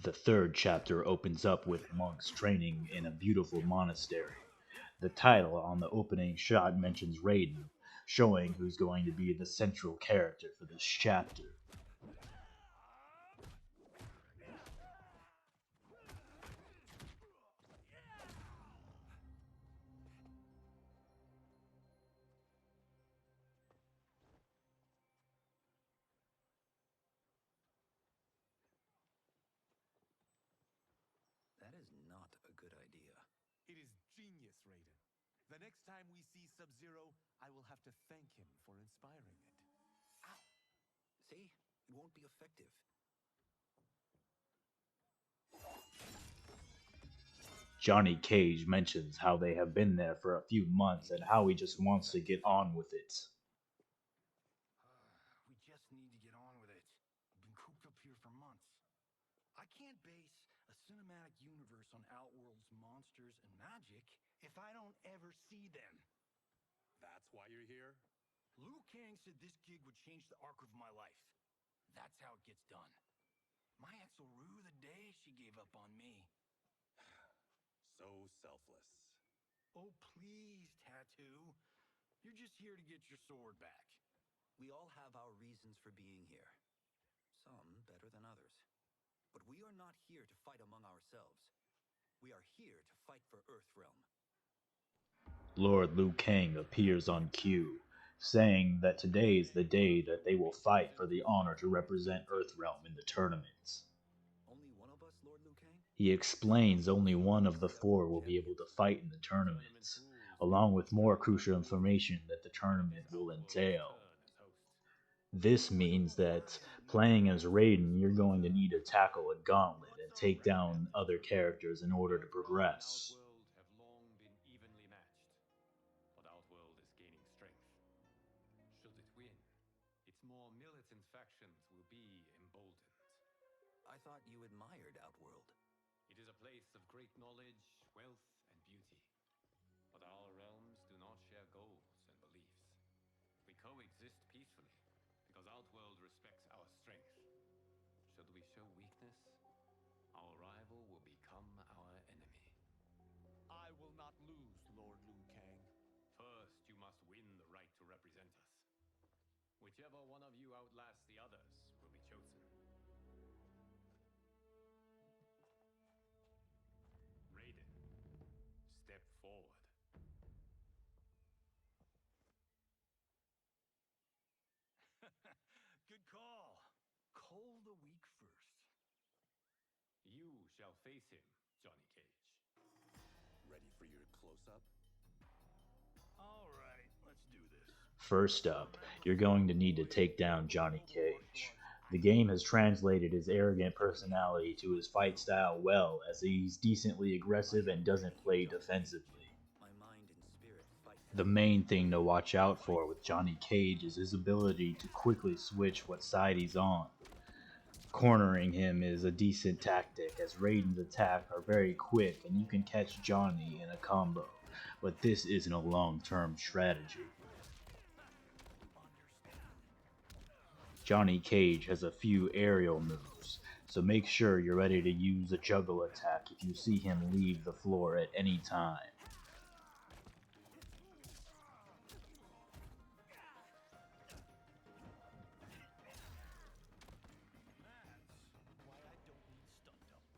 The third chapter opens up with monks training in a beautiful monastery. The title on the opening shot mentions Raiden, showing who's going to be the central character for this chapter. That is not a good idea. It is genius, Raiden. The next time we see Sub-Zero, I will have to thank him for inspiring it. Ow! See? It won't be effective. Johnny Cage mentions how they have been there for a few months and how he just wants to get on with it. We just need to get on with it. I've been cooped up here for months. I can't base a cinematic universe on Outworld's monsters and magic if I don't ever see them. That's why you're here? Liu Kang said this gig would change the arc of my life. That's how it gets done. My ex will rue the day she gave up on me. So selfless. Oh, please, Tattoo. You're just here to get your sword back. We all have our reasons for being here. Some better than others. But we are not here to fight among ourselves. We are here to fight for Earthrealm. Lord Liu Kang appears on cue, saying that today is the day that they will fight for the honor to represent Earthrealm in the tournaments. Only one of us, Lord Liu Kang? He explains only one of the four will be able to fight in the tournaments, along with more crucial information that the tournament will entail. This means that playing as Raiden, you're going to need to tackle a gauntlet and take down other characters in order to progress. Outworld have long been evenly matched, but Outworld is gaining strength. Should it win, its more militant factions will be emboldened. I thought you admired Outworld. It is a place of great knowledge, wealth, and beauty. But our realms do not share goals and beliefs. We coexist peacefully, because Outworld respects our strength. Should we show weakness, our rival will become our enemy. I will not lose, Lord Liu Kang. First, you must win the right to represent us. Whichever one of you outlasts the others will be chosen. Raiden, step forward. Good call. Cole the week first. You shall face him, Johnny Cage. Ready for your close-up? All right, let's do this. First up, you're going to need to take down Johnny Cage. The game has translated his arrogant personality to his fight style well, as he's decently aggressive and doesn't play defensively. My mind and spirit fight. The main thing to watch out for with Johnny Cage is his ability to quickly switch what side he's on. Cornering him is a decent tactic, as Raiden's attacks are very quick and you can catch Johnny in a combo, but this isn't a long-term strategy. Johnny Cage has a few aerial moves, so make sure you're ready to use a juggle attack if you see him leave the floor at any time. That's why I don't need stunt doubles.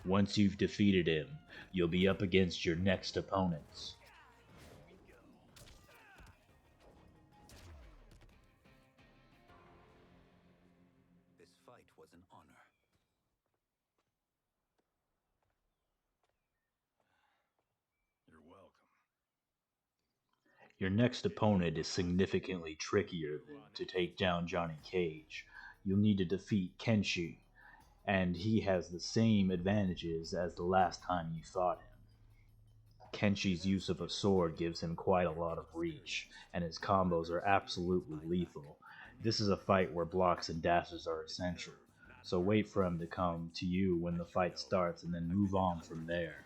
Once you've defeated him, you'll be up against your next opponents. This fight was an honor. You're welcome. Your next opponent is significantly trickier than to take down Johnny Cage. You'll need to defeat Kenshi, and he has the same advantages as the last time you fought him. Kenshi's use of a sword gives him quite a lot of reach, and his combos are absolutely lethal. This is a fight where blocks and dashes are essential, so wait for him to come to you when the fight starts and then move on from there.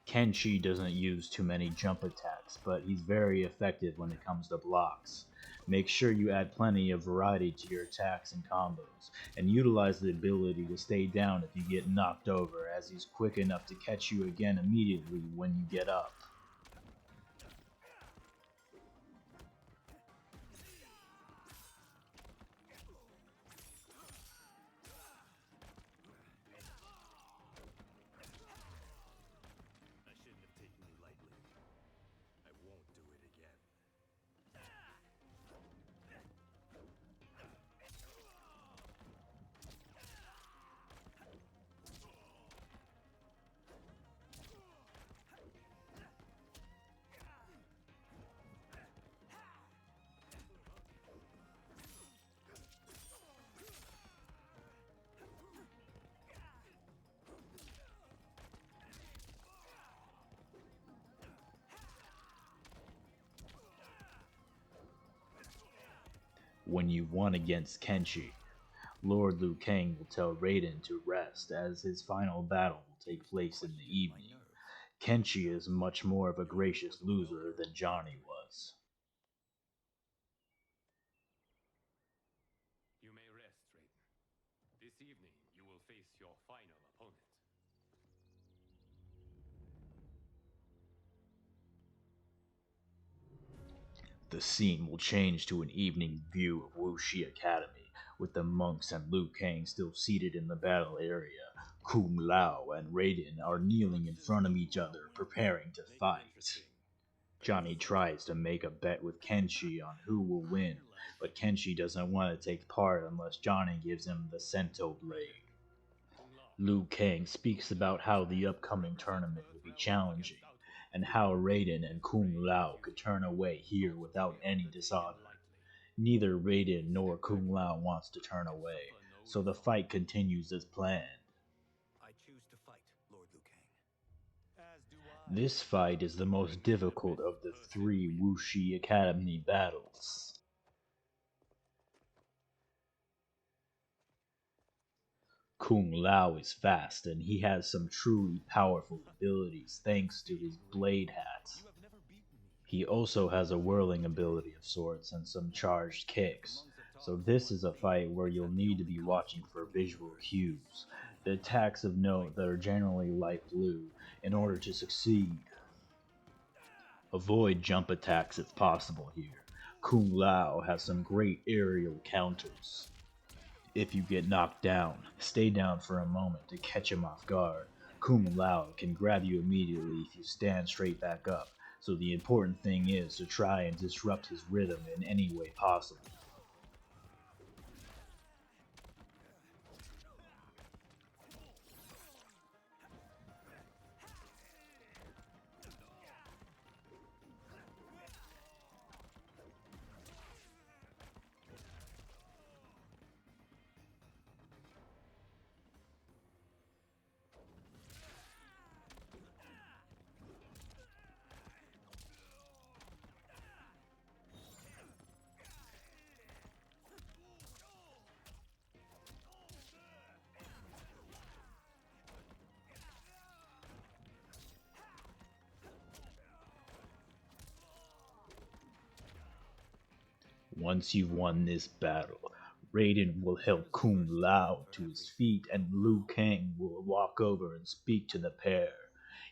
Kenshi doesn't use too many jump attacks, but he's very effective when it comes to blocks. Make sure you add plenty of variety to your attacks and combos, and utilize the ability to stay down if you get knocked over, as he's quick enough to catch you again immediately when you get up. I shouldn't have taken you lightly. I won't do it again. When you've won against Kenshi, Lord Liu Kang will tell Raiden to rest, as his final battle will take place in the evening. Kenshi is much more of a gracious loser than Johnny was. You may rest, Raiden. This evening, you will face your final opponent. The scene will change to an evening view of Wuxi Academy, with the monks and Liu Kang still seated in the battle area. Kung Lao and Raiden are kneeling in front of each other, preparing to fight. Johnny tries to make a bet with Kenshi on who will win, but Kenshi doesn't want to take part unless Johnny gives him the Sento Blade. Liu Kang speaks about how the upcoming tournament will be challenging, and how Raiden and Kung Lao could turn away here without any dishonor. Neither Raiden nor Kung Lao wants to turn away, so the fight continues as planned. I choose to fight, Lord Liu Kang. As do I. This fight is the most difficult of the 3 Wuxi Academy battles. Kung Lao is fast, and he has some truly powerful abilities thanks to his blade hat. You have never beaten me. He also has a whirling ability of sorts and some charged kicks, so this is a fight where you'll need to be watching for visual cues, the attacks of note that are generally light blue, in order to succeed. Avoid jump attacks if possible here. Kung Lao has some great aerial counters. If you get knocked down, stay down for a moment to catch him off guard. Kung Lao can grab you immediately if you stand straight back up, so the important thing is to try and disrupt his rhythm in any way possible. Once you've won this battle, Raiden will help Kung Lao to his feet and Liu Kang will walk over and speak to the pair.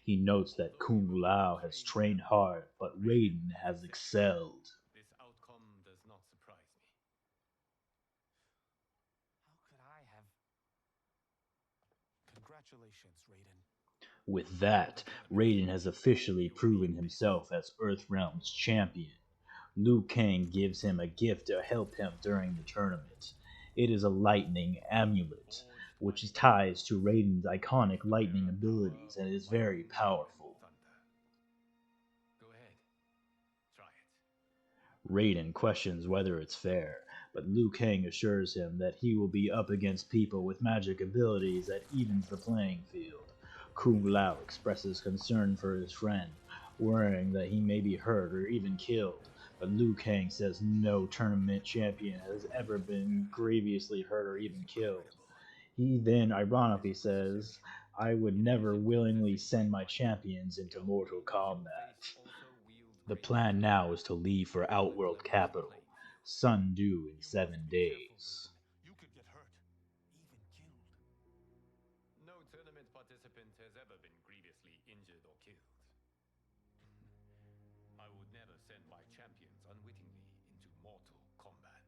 He notes that Kung Lao has trained hard, but Raiden has excelled. This outcome does not surprise me. How could I have? Congratulations, Raiden. With that, Raiden has officially proven himself as Earthrealm's champion. Liu Kang gives him a gift to help him during the tournament. It is a lightning amulet, which ties to Raiden's iconic lightning abilities and is very powerful. Go ahead. Try it. Raiden questions whether it's fair, but Liu Kang assures him that he will be up against people with magic abilities that evens the playing field. Kung Lao expresses concern for his friend, worrying that he may be hurt or even killed, But Liu Kang says no tournament champion has ever been grievously hurt or even killed. He then ironically says, I would never willingly send my champions into Mortal Kombat. The plan now is to leave for Outworld capital, Sundew in 7 days. You could get hurt, even killed. No tournament participant has ever been grievously injured or killed. I would never send my champions unwittingly into Mortal Kombat.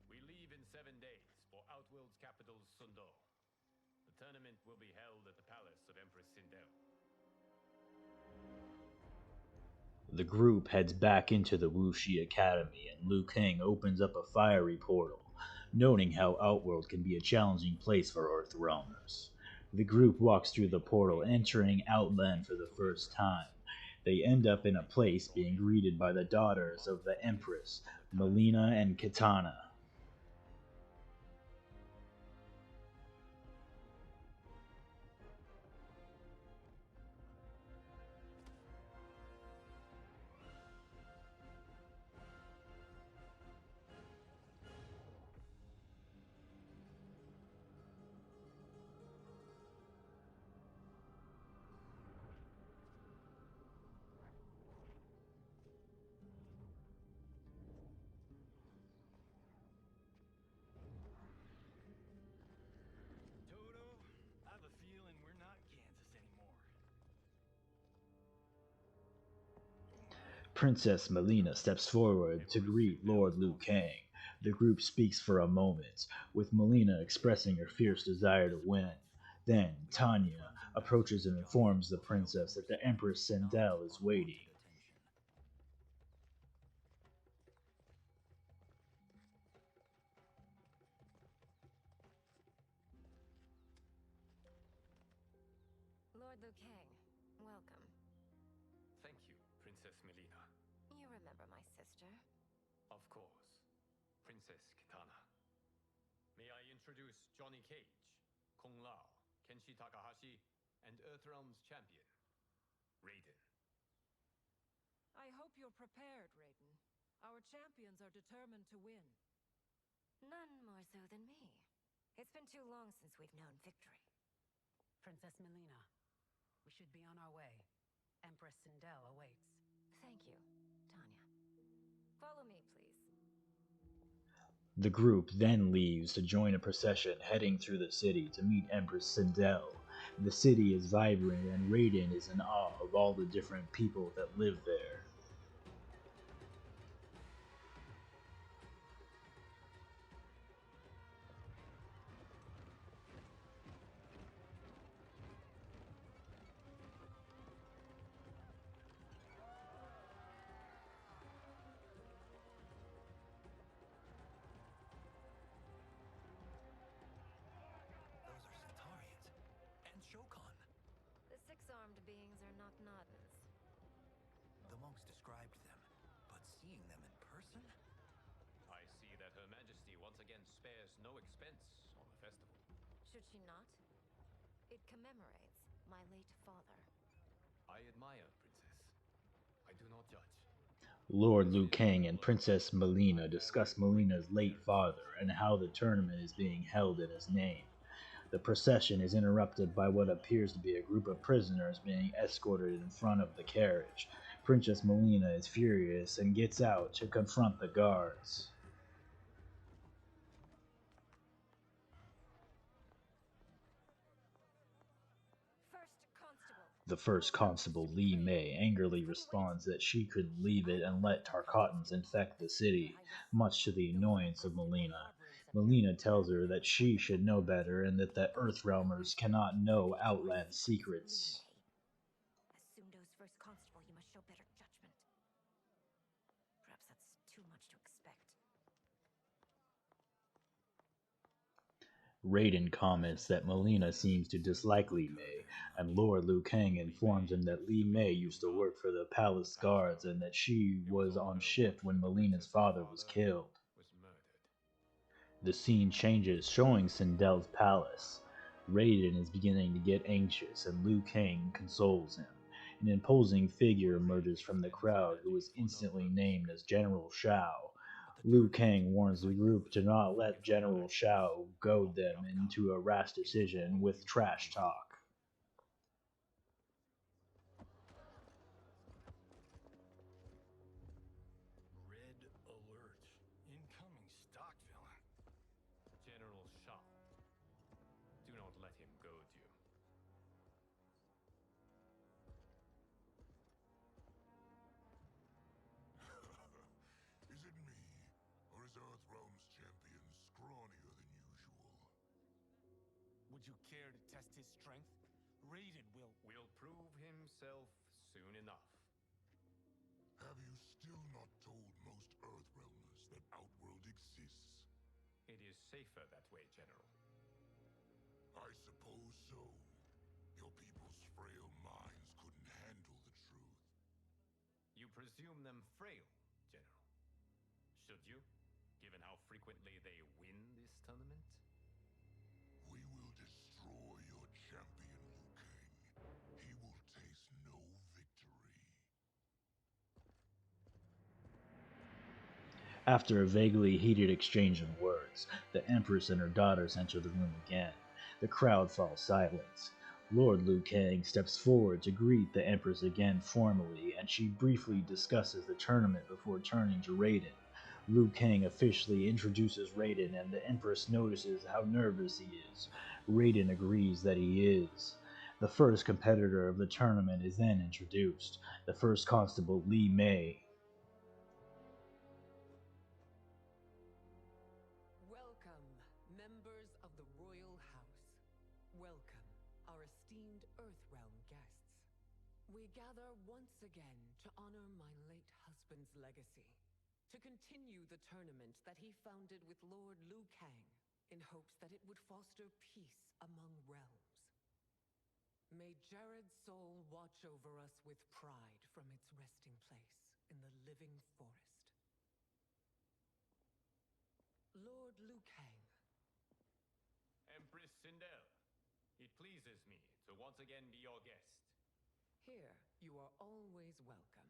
We leave in 7 days for Outworld's capital, Sundew. The tournament will be held at the palace of Empress Sindel. The group heads back into the Wuxi Academy, and Liu Kang opens up a fiery portal, noting how Outworld can be a challenging place for Earthrealmers. The group walks through the portal, entering Outland for the first time. They end up in a place being greeted by the daughters of the Empress, Melina and Kitana. Toto, I have a feeling we're not Kansas anymore. Princess Melina steps forward to greet Lord Liu Kang. The group speaks for a moment, with Melina expressing her fierce desire to win. Then Tanya approaches and informs the princess that the Empress Sindel is waiting. Lord Liu Kang, welcome. Thank you, Princess Melina. You remember my sister? Of course, Princess Kitana. May I introduce Johnny Cage, Kung Lao, Kenshi Takahashi, and Earthrealm's champion, Raiden. I hope you're prepared, Raiden. Our champions are determined to win. None more so than me. It's been too long since we've known victory. Princess Melina, we should be on our way. Empress Sindel awaits. Thank you, Tanya. Follow me, please. The group then leaves to join a procession heading through the city to meet Empress Sindel. The city is vibrant, and Raiden is in awe of all the different people that live there. Those are Centaurians. And Shokan. The six-armed beings are not Nadans. The monks described them, but seeing them in person? I see that Her Majesty once again spares no expense on the festival. Should she not? It commemorates my late father. I admire, Princess. I do not judge. Lord Liu Kang and Princess Melina discuss Melina's late father and how the tournament is being held in his name. The procession is interrupted by what appears to be a group of prisoners being escorted in front of the carriage. Princess Melina is furious and gets out to confront the guards. First Constable. The first constable, Li Mei, angrily responds that she couldn't leave it and let Tarkatans infect the city, much to the annoyance of Melina. Melina tells her that she should know better and that the Earthrealmers cannot know Outland secrets. As Sundo's first constable, you must show better judgment. Perhaps that's too much to expect. Raiden comments that Melina seems to dislike Li Mei, and Lord Liu Kang informs him that Li Mei used to work for the palace guards and that she was on shift when Melina's father was killed. Was murdered. The scene changes, showing Sindel's palace. Raiden is beginning to get anxious, and Liu Kang consoles him. An imposing figure emerges from the crowd who is instantly named as General Shao. Liu Kang warns the group to not let General Shao goad them into a rash decision with trash talk. Red alert. Incoming stock villain. General Shao. Do not let him goad you. Is it me, or is Earthrealm's champion scrawnier than usual? Would you care to test his strength? Raiden will... Will prove himself soon enough. Have you still not told most Earthrealmers that Outworld exists? It is safer that way, General. I suppose so. Your people's frail minds couldn't handle the truth. You presume them frail, General. Should you, given how frequently they win this tournament? We will destroy your champion, Liu Kang. He will taste no victory. After a vaguely heated exchange of words, the Empress and her daughters enter the room again. The crowd falls silent. Lord Liu Kang steps forward to greet the Empress again formally, and she briefly discusses the tournament before turning to Raiden. Liu Kang officially introduces Raiden, and the Empress notices how nervous he is. Raiden agrees that he is. The first competitor of the tournament is then introduced, the first constable, Li Mei. Welcome, members of the Royal House. Welcome, our esteemed Earthrealm guests. We gather once again to honor my late husband's legacy, to continue the tournament that he founded with Lord Liu Kang, in hopes that it would foster peace among realms. May Jared's soul watch over us with pride from its resting place in the living forest. Lord Liu Kang. Empress Sindel, it pleases me to once again be your guest. Here, you are always welcome.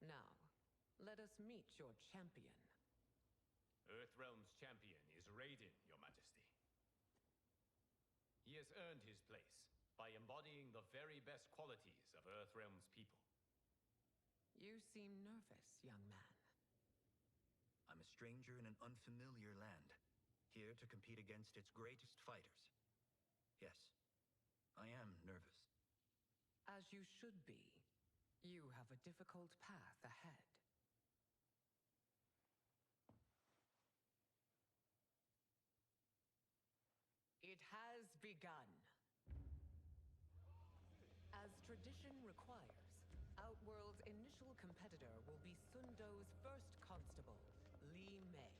Now, let us meet your champion. Earthrealm's champion is Raiden, Your Majesty. He has earned his place by embodying the very best qualities of Earthrealm's people. You seem nervous, young man. I'm a stranger in an unfamiliar land, here to compete against its greatest fighters. Yes, I am nervous. As you should be. You have a difficult path ahead. It has begun. As tradition requires, Outworld's initial competitor will be Sundo's first constable, Li Mei.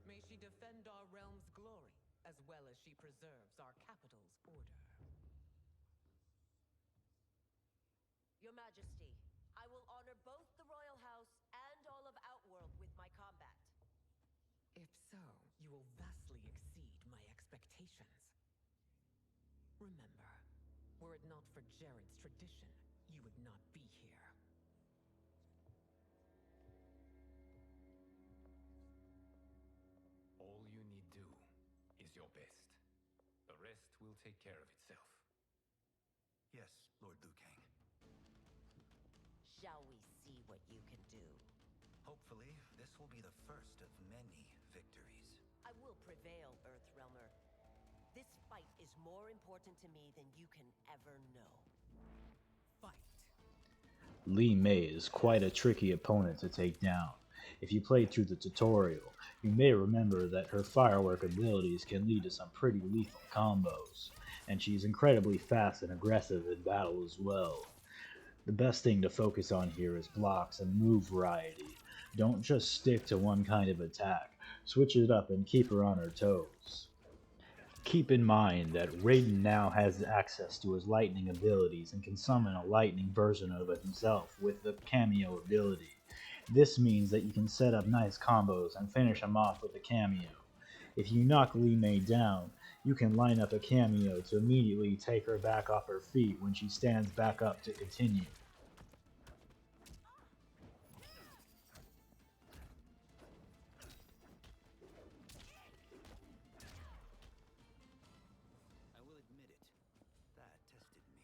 May she defend our realm's glory, as well as she preserves our capital's order. Your Majesty, I will honor both the Royal House and all of Outworld with my combat. If so, you will vastly exceed my expectations. Remember, were it not for Jared's tradition, you would not be here. All you need do is your best. The rest will take care of itself. Yes, Lord Liu Kang. Shall we see what you can do? Hopefully, this will be the first of many victories. I will prevail, Earthrealmer. This fight is more important to me than you can ever know. Fight. Li Mei is quite a tricky opponent to take down. If you played through the tutorial, you may remember that her firework abilities can lead to some pretty lethal combos, and she's incredibly fast and aggressive in battle as well. The best thing to focus on here is blocks and move variety. Don't just stick to one kind of attack, switch it up and keep her on her toes. Keep in mind that Raiden now has access to his lightning abilities and can summon a lightning version of himself with the cameo ability. This means that you can set up nice combos and finish him off with a cameo. If you knock Li Mei down, you can line up a cameo to immediately take her back off her feet when she stands back up to continue. I will admit it. That tested me.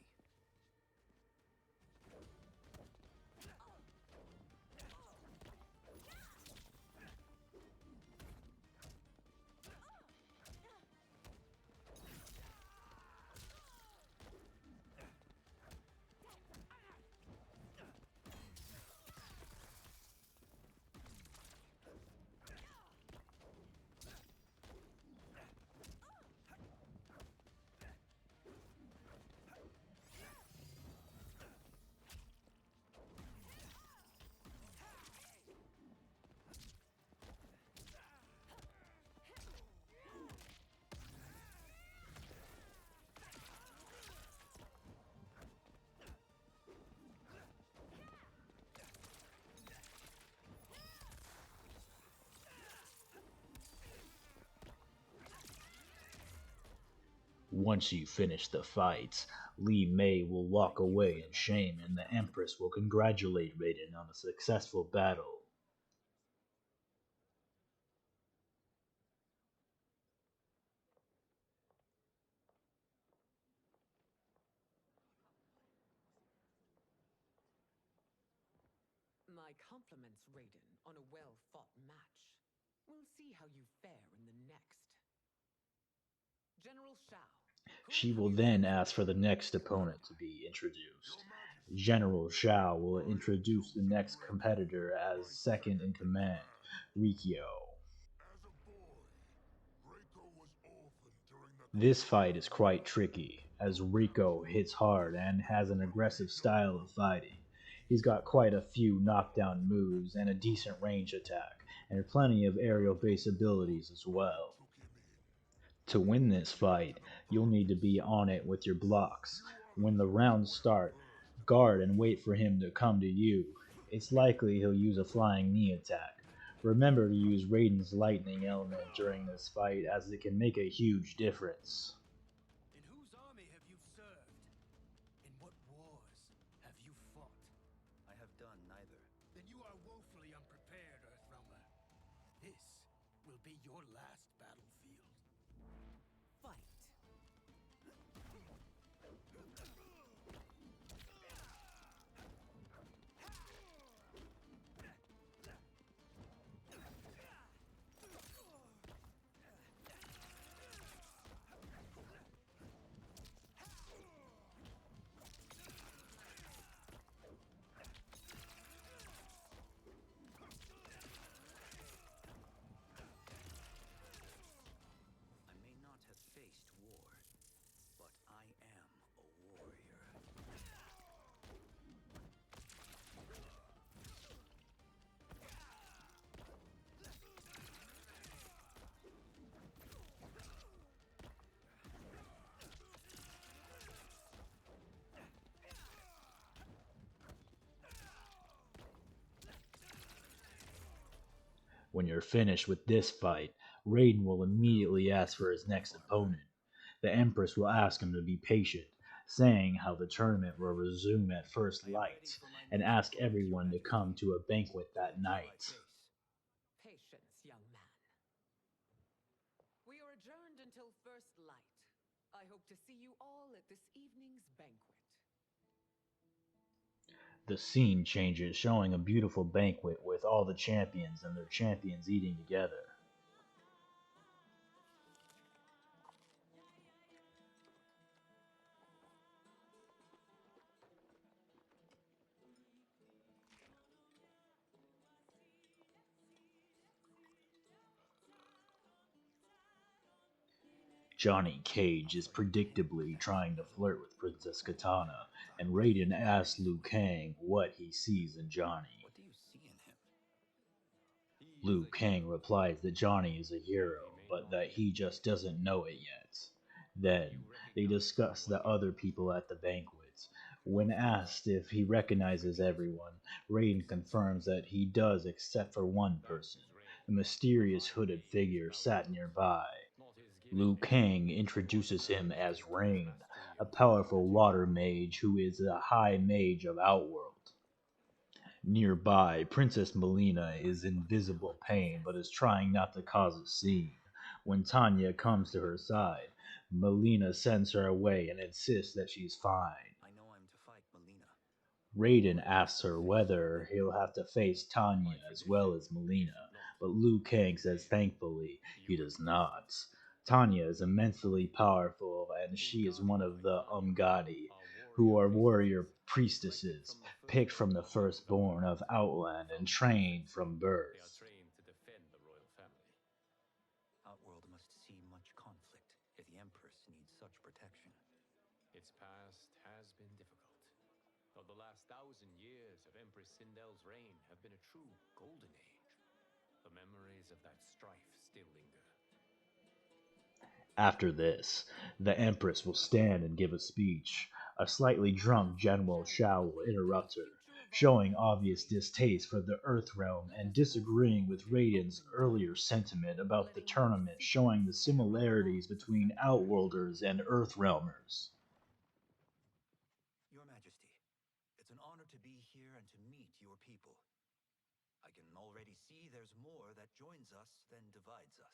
Once you finish the fight, Li Mei will walk away in shame and the Empress will congratulate Raiden on a successful battle. My compliments, Raiden, on a well-fought match. We'll see how you fare in the next. General Shao. She will then ask for the next opponent to be introduced. General Shao will introduce the next competitor as second in command, Rikyo. As a boy, Reiko was orphaned during the This fight is quite tricky, as Rico hits hard and has an aggressive style of fighting. He's got quite a few knockdown moves and a decent range attack, and plenty of aerial base abilities as well. took him in. To win this fight, you'll need to be on it with your blocks. When the rounds start, guard and wait for him to come to you. It's likely he'll use a flying knee attack. Remember to use Raiden's lightning element during this fight as it can make a huge difference. In whose army have you served? In what wars have you fought? I have done neither. Then you are woefully unprepared, Earthrealmer. This will be your last battlefield. Fight. I may not have faced war, but I am a warrior. When you're finished with this fight, Raiden will immediately ask for his next opponent. The Empress will ask him to be patient, saying how the tournament will resume at first I am ready light, for my and next ask approach, Your everyone to Majesty. come to a banquet that Hold my night. pace. Patience, young man. We are adjourned until first light. I hope to see you all at this evening's banquet. The scene changes, showing a beautiful banquet with all the champions and their champions eating together. Johnny Cage is predictably trying to flirt with Princess Katana, and Raiden asks Liu Kang what he sees in Johnny. What do you see in him? Liu Kang replies that Johnny is a hero, but that he just doesn't know it yet. Then, they discuss the other people at the banquet. When asked if he recognizes everyone, Raiden confirms that he does except for one person, A mysterious hooded figure sat nearby. Liu Kang introduces him as Rain, a powerful water mage who is a high mage of Outworld. Nearby, Princess Melina is in visible pain but is trying not to cause a scene. When Tanya comes to her side, Melina sends her away and insists that she's fine. I know I'm to fight Melina. Raiden asks her whether he'll have to face Tanya as well as Melina, but Liu Kang says thankfully he does not. Tanya is immensely powerful and she is one of the Umgadi, who are warrior priestesses picked from the firstborn of Outland and trained from birth. They are trained to defend the royal family. Outworld must see much conflict if the Empress needs such protection. Its past has been difficult. Though the last 1,000 years of Empress Sindel's reign have been a true golden age, the memories of that strife still linger. After this, the Empress will stand and give a speech. A slightly drunk General Shao will interrupt her, showing obvious distaste for the Earth Realm and disagreeing with Raiden's earlier sentiment about the tournament showing the similarities between Outworlders and Earthrealmers. Your Majesty, it's an honor to be here and to meet your people. I can already see there's more that joins us than divides us.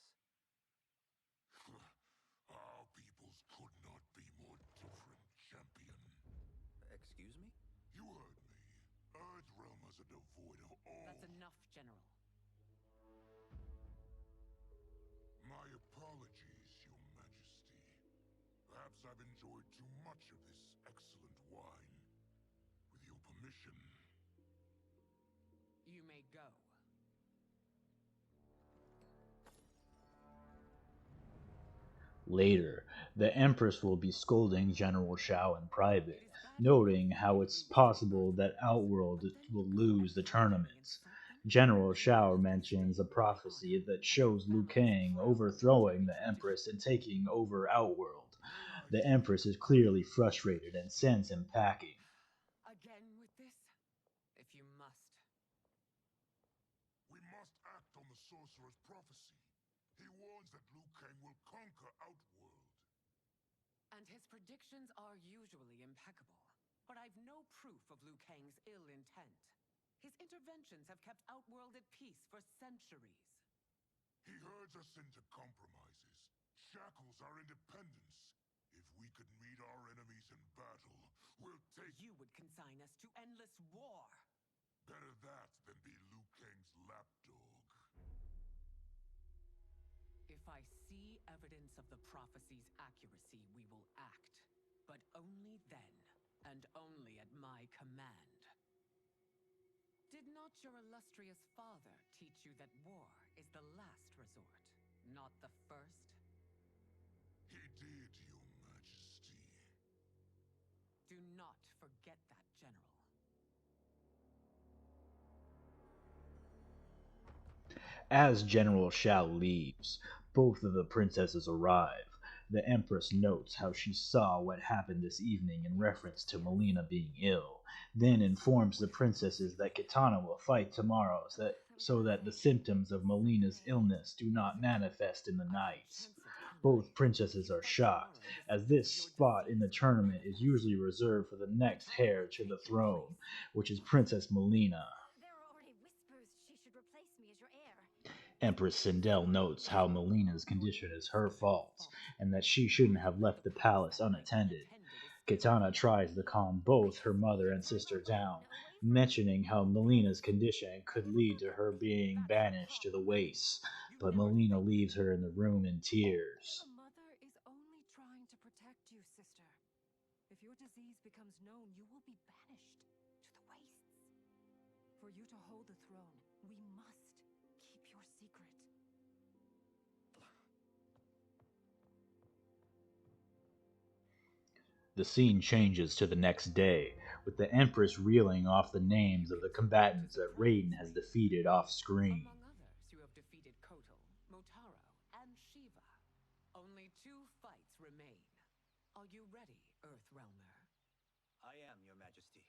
Our peoples could not be more different, champion. Excuse me? You heard me. Earthrealmers are devoid of all... That's enough, General. My apologies, your majesty. Perhaps I've enjoyed too much of this excellent wine. With your permission... You may go. Later, the Empress will be scolding General Shao in private, noting how it's possible that Outworld will lose the tournament. General Shao mentions a prophecy that shows Liu Kang overthrowing the Empress and taking over Outworld. The Empress is clearly frustrated and sends him packing. Again with this? If you must. We must act on the sorcerer's prophecy. He warns that Liu Kang will conquer Outworld. And his predictions are usually impeccable. But I've no proof of Liu Kang's ill intent. His interventions have kept Outworld at peace for centuries. He herds us into compromises, shackles our independence. If we could meet our enemies in battle, we'll take... You would consign us to endless war. Better that than be Liu Kang's lapdog. If I see evidence of the prophecy's accuracy, we will act. But only then, and only at my command. Did not your illustrious father teach you that war is the last resort, not the first? He did, your majesty. Do not forget that, General. As General Shao leaves, both of the princesses arrive. The Empress notes how she saw what happened this evening in reference to Melina being ill, then informs the princesses that Kitana will fight tomorrow so that the symptoms of Melina's illness do not manifest in the night. Both princesses are shocked, as this spot in the tournament is usually reserved for the next heir to the throne, which is Princess Melina. There are already whispers she should replace me as your heir. Empress Sindel notes how Melina's condition is her fault, and that she shouldn't have left the palace unattended. Kitana tries to calm both her mother and sister down, mentioning how Melina's condition could lead to her being banished to the wastes, but Melina leaves her in the room in tears. A mother is only trying to protect you, sister. If your disease becomes known, you will be banished to the wastes. For you to hold the throne, we must keep your secret. The scene changes to the next day, with the Empress reeling off the names of the combatants that Raiden has defeated off screen. Among others, you have defeated Kotal, Motaro, and Shiva. Only 2 fights remain. Are you ready, Earthrealmer? I am, your majesty.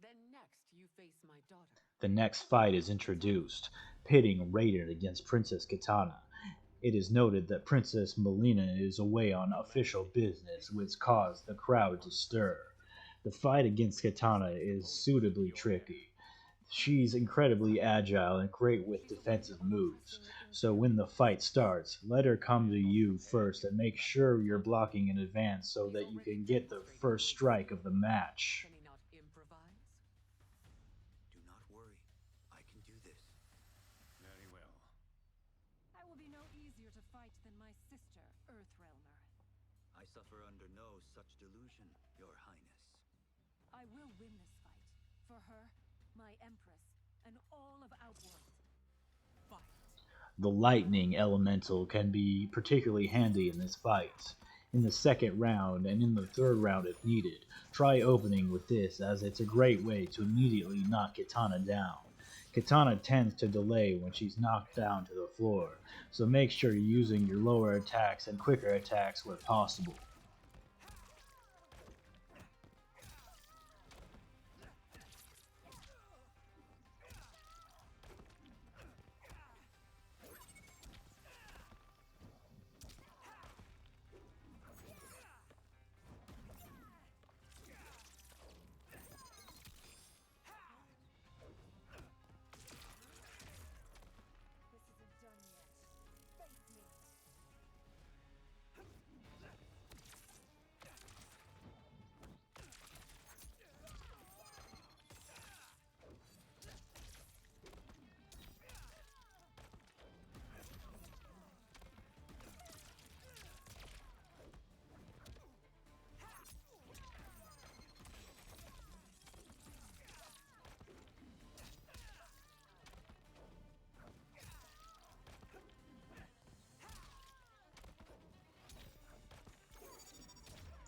Then next, you face my daughter. The next fight is introduced. pitting Raiden against Princess Kitana. It is noted that Princess Melina is away on official business, which caused the crowd to stir. The fight against Kitana is suitably tricky. She's incredibly agile and great with defensive moves, so when the fight starts, let her come to you first and make sure you're blocking in advance so that you can get the first strike of the match. Can he not improvise? Do not worry. I can do this. Very well. I will be no easier to fight than my sister, Earthrealmer. I suffer under no such delusion, Your Highness. I will win this fight. For her, my Empress, and all of Outworld. Fight. The lightning elemental can be particularly handy in this fight. In the second round and in the third round if needed, try opening with this as it's a great way to immediately knock Kitana down. Kitana tends to delay when she's knocked down to the floor, so make sure you're using your lower attacks and quicker attacks where possible. This isn't done yet. Face me.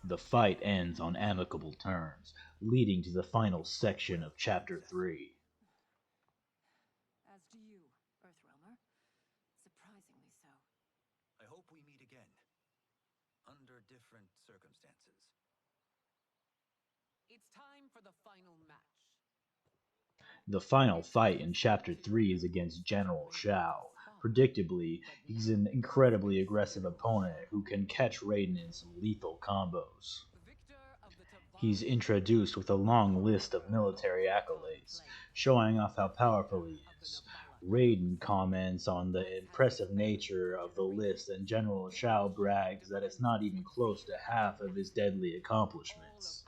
The fight ends on amicable terms, leading to the final section of Chapter 3. As do you, Earthrealmer. Surprisingly so. I hope we meet again. Under different circumstances. It's time for the final match. The final fight in Chapter 3 is against General Shao. Predictably, he's an incredibly aggressive opponent who can catch Raiden in some lethal combos. He's introduced with a long list of military accolades, showing off how powerful he is. Raiden comments on the impressive nature of the list, and General Shao brags that it's not even close to half of his deadly accomplishments.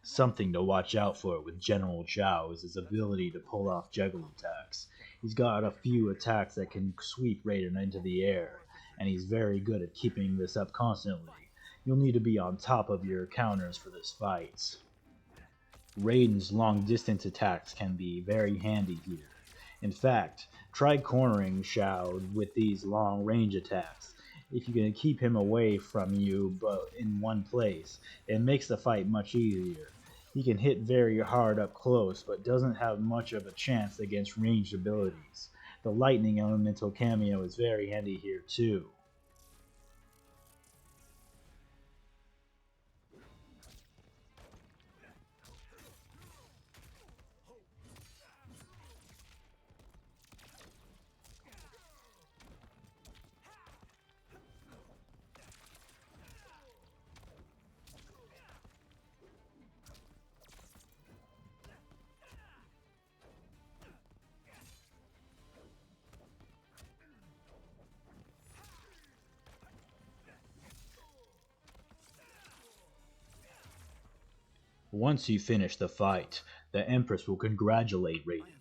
Something to watch out for with General Shao is his ability to pull off juggle attacks. He's got a few attacks that can sweep Raiden into the air, and he's very good at keeping this up constantly. You'll need to be on top of your counters for this fight. Raiden's long distance attacks can be very handy here. In fact, try cornering Shao with these long range attacks. If you can keep him away from you but in one place, it makes the fight much easier. He can hit very hard up close, but doesn't have much of a chance against ranged abilities. The lightning elemental cameo is very handy here too. Once you finish the fight, the Empress will congratulate Raiden.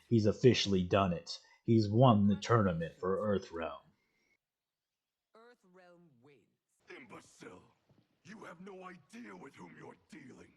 He's officially done it. He's won the tournament for Earthrealm. Earthrealm wins. Imbecile! You have no idea with whom you're dealing.